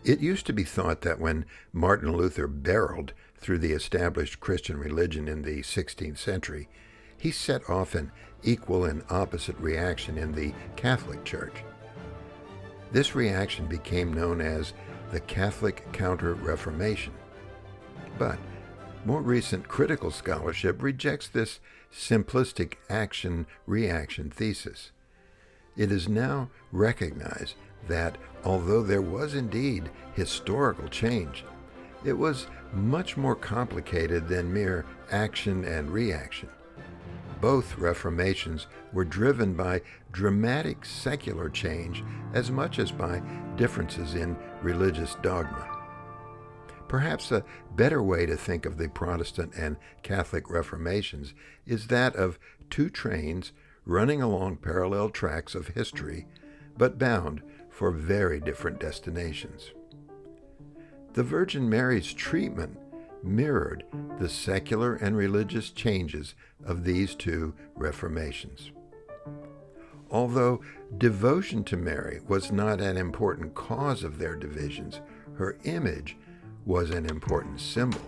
It used to be thought that when Martin Luther barreled through the established Christian religion in the 16th century, he set off an equal and opposite reaction in the Catholic Church. This reaction became known as the Catholic Counter-Reformation. But more recent critical scholarship rejects this simplistic action-reaction thesis. It is now recognized that although there was indeed historical change, it was much more complicated than mere action and reaction. Both reformations were driven by dramatic secular change as much as by differences in religious dogma. Perhaps a better way to think of the Protestant and Catholic Reformations is that of two trains running along parallel tracks of history, but bound for very different destinations. The Virgin Mary's treatment mirrored the secular and religious changes of these two reformations. Although devotion to Mary was not an important cause of their divisions, her image was an important symbol.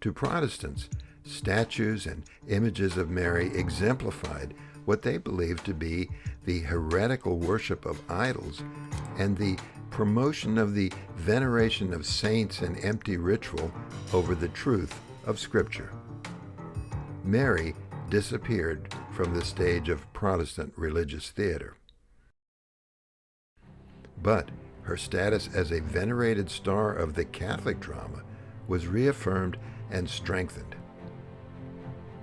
To Protestants, statues and images of Mary exemplified what they believed to be the heretical worship of idols and the promotion of the veneration of saints and empty ritual over the truth of Scripture. Mary disappeared from the stage of Protestant religious theater. But her status as a venerated star of the Catholic drama was reaffirmed and strengthened.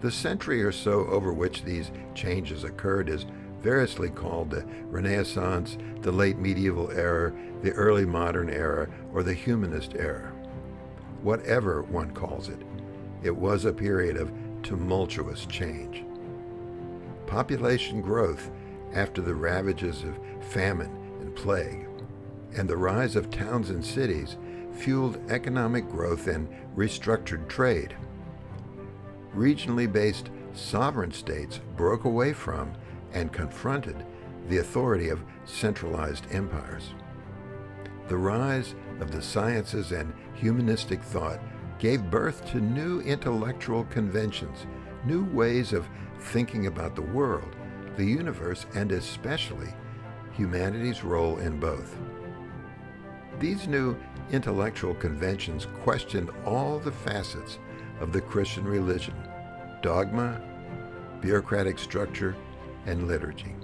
The century or so over which these changes occurred is variously called the Renaissance, the late medieval era, the early modern era, or the humanist era. Whatever one calls it, it was a period of tumultuous change. Population growth after the ravages of famine and plague, and the rise of towns and cities fueled economic growth and restructured trade. Regionally based sovereign states broke away from and confronted the authority of centralized empires. The rise of the sciences and humanistic thought gave birth to new intellectual conventions, new ways of thinking about the world, the universe, and especially humanity's role in both. These new intellectual conventions questioned all the facets of the Christian religion: dogma, bureaucratic structure, and liturgy.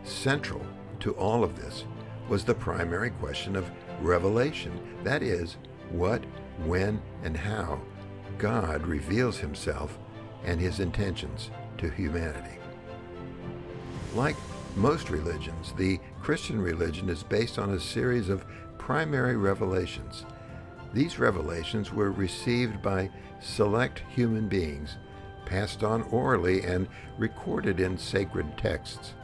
Central to all of this was the primary question of revelation, that is, what, when, and how God reveals himself and his intentions to humanity. Like most religions, the Christian religion is based on a series of primary revelations. These revelations were received by select human beings, passed on orally and recorded in sacred texts.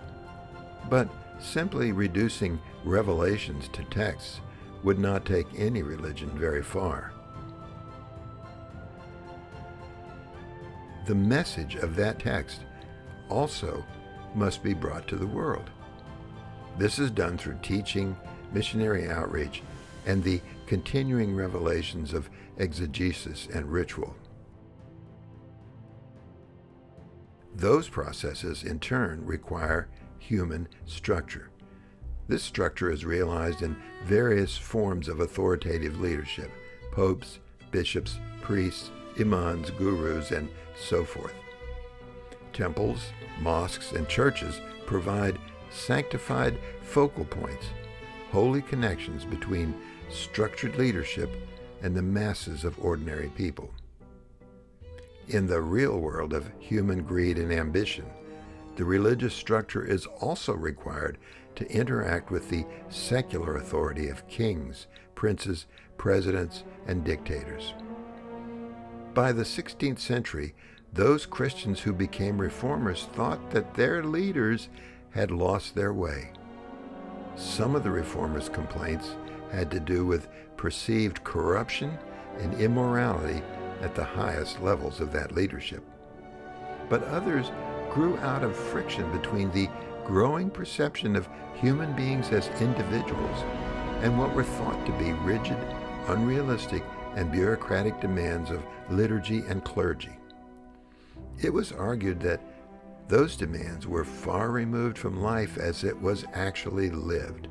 But simply reducing revelations to texts would not take any religion very far. The message of that text also must be brought to the world. This is done through teaching, missionary outreach, and the continuing revelations of exegesis and ritual. Those processes, in turn, require human structure. This structure is realized in various forms of authoritative leadership: popes, bishops, priests, imams, gurus, and so forth. Temples, mosques, and churches provide sanctified focal points, holy connections between structured leadership and the masses of ordinary people. In the real world of human greed and ambition, the religious structure is also required to interact with the secular authority of kings, princes, presidents, and dictators. By the 16th century, those Christians who became reformers thought that their leaders had lost their way. Some of the reformers' complaints had to do with perceived corruption and immorality at the highest levels of that leadership. But others grew out of friction between the growing perception of human beings as individuals and what were thought to be rigid, unrealistic, and bureaucratic demands of liturgy and clergy. It was argued that those demands were far removed from life as it was actually lived.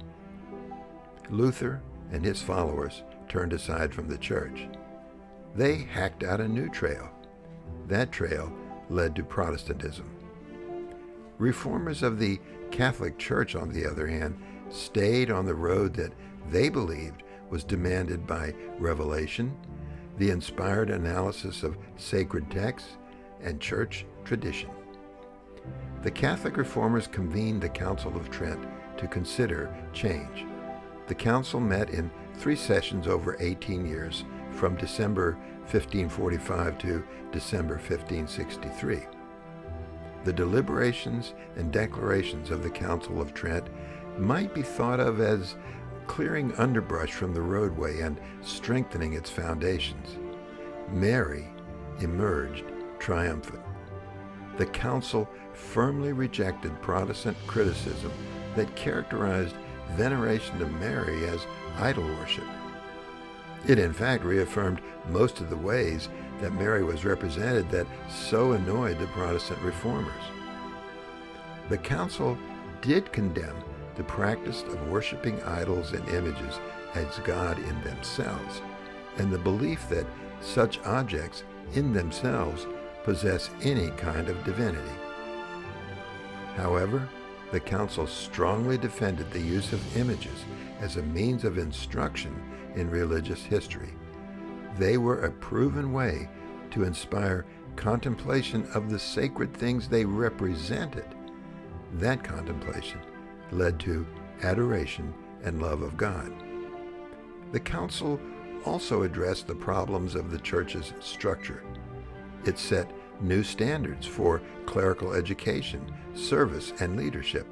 Luther and his followers turned aside from the church. They hacked out a new trail. That trail led to Protestantism. Reformers of the Catholic Church, on the other hand, stayed on the road that they believed was demanded by revelation, the inspired analysis of sacred texts, and church tradition. The Catholic Reformers convened the Council of Trent to consider change. The council met in 3 sessions over 18 years, from December 1545 to December 1563. The deliberations and declarations of the Council of Trent might be thought of as clearing underbrush from the roadway and strengthening its foundations. Mary emerged triumphant. The council firmly rejected Protestant criticism that characterized veneration of Mary as idol worship. It in fact reaffirmed most of the ways that Mary was represented that so annoyed the Protestant reformers. The council did condemn the practice of worshiping idols and images as God in themselves, and the belief that such objects in themselves possess any kind of divinity. However, the council strongly defended the use of images as a means of instruction in religious history. They were a proven way to inspire contemplation of the sacred things they represented. That contemplation led to adoration and love of God. The council also addressed the problems of the church's structure. It set new standards for clerical education, service, and leadership.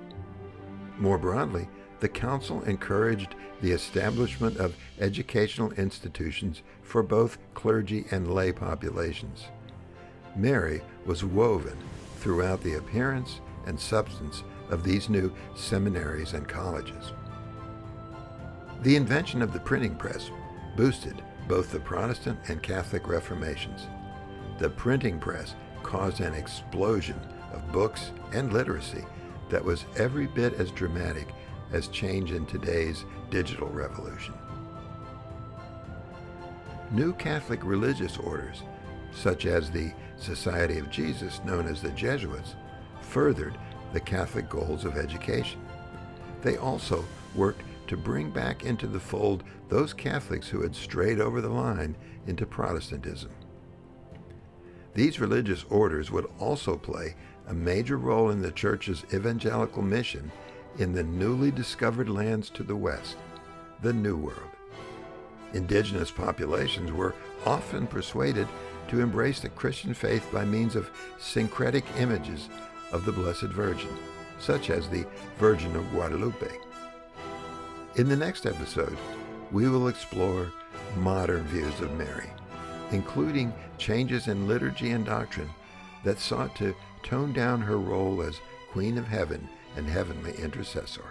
More broadly, the council encouraged the establishment of educational institutions for both clergy and lay populations. Mary was woven throughout the appearance and substance of these new seminaries and colleges. The invention of the printing press boosted both the Protestant and Catholic Reformations. The printing press caused an explosion of books and literacy that was every bit as dramatic as change in today's digital revolution. New Catholic religious orders, such as the Society of Jesus, known as the Jesuits, furthered the Catholic goals of education. They also worked to bring back into the fold those Catholics who had strayed over the line into Protestantism. These religious orders would also play a major role in the Church's evangelical mission in the newly discovered lands to the west, the New World. Indigenous populations were often persuaded to embrace the Christian faith by means of syncretic images of the Blessed Virgin, such as the Virgin of Guadalupe. In the next episode, we will explore modern views of Mary, including changes in liturgy and doctrine that sought to tone down her role as Queen of Heaven and heavenly intercessor.